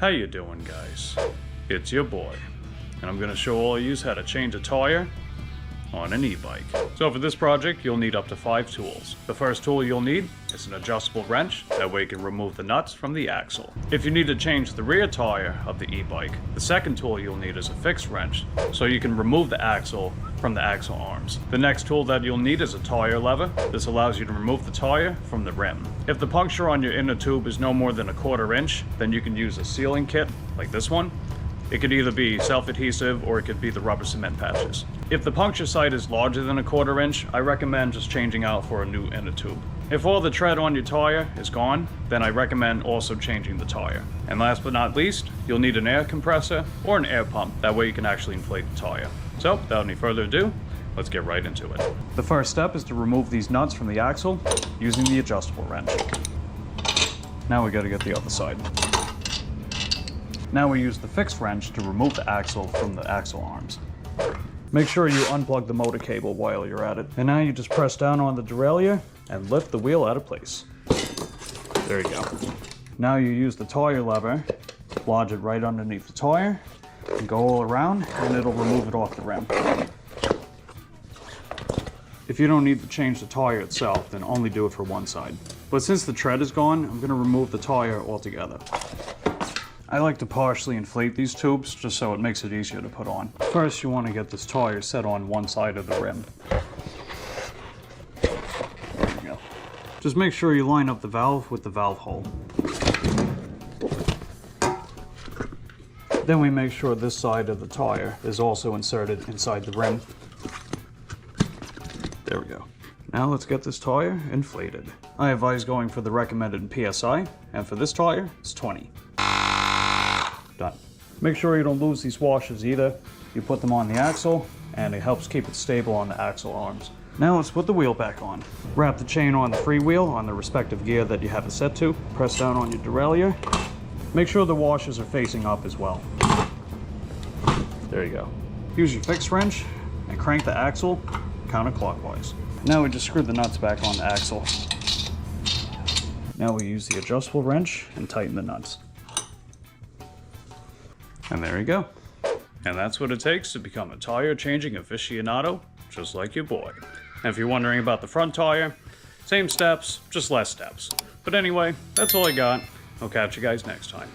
How you doing, guys? It's your boy, and I'm gonna show all of you how to change a tire on an e-bike. So for this project, you'll need up to 5 tools. The first tool you'll need is an adjustable wrench, that way you can remove the nuts from the axle. If you need to change the rear tire of the e-bike, the second tool you'll need is a fixed wrench, so you can remove the axle from the axle arms. The next tool that you'll need is a tire lever. This allows you to remove the tire from the rim. If the puncture on your inner tube is no more than 1/4 inch, then you can use a sealing kit like this one. It could either be self-adhesive or it could be the rubber cement patches. If the puncture site is larger than 1/4 inch, I recommend just changing out for a new inner tube. If all the tread on your tire is gone, then I recommend also changing the tire. And last but not least, you'll need an air compressor or an air pump. That way you can actually inflate the tire. So, without any further ado, let's get right into it. The first step is to remove these nuts from the axle using the adjustable wrench. Now we gotta get the other side. Now we use the fixed wrench to remove the axle from the axle arms. Make sure you unplug the motor cable while you're at it. And now you just press down on the derailleur and lift the wheel out of place. There you go. Now you use the tire lever, lodge it right underneath the tire, and go all around, and it'll remove it off the rim. If you don't need to change the tire itself, then only do it for one side. But since the tread is gone, I'm going to remove the tire altogether. I like to partially inflate these tubes just so it makes it easier to put on. First, you want to get this tire set on one side of the rim. There you go. Just make sure you line up the valve with the valve hole. Then we make sure this side of the tire is also inserted inside the rim. There we go. Now let's get this tire inflated. I advise going for the recommended PSI, and for this tire, it's 20. Done. Make sure you don't lose these washers either. You put them on the axle and it helps keep it stable on the axle arms. Now let's put the wheel back on. Wrap the chain on the freewheel on the respective gear that you have it set to. Press down on your derailleur. Make sure the washers are facing up as well. There you go. Use your fixed wrench and crank the axle counterclockwise. Now we just screw the nuts back on the axle. Now we use the adjustable wrench and tighten the nuts. And there you go. And that's what it takes to become a tire changing aficionado, just like your boy. And if you're wondering about the front tire, same steps, just less steps. But anyway, that's all I got. I'll catch you guys next time.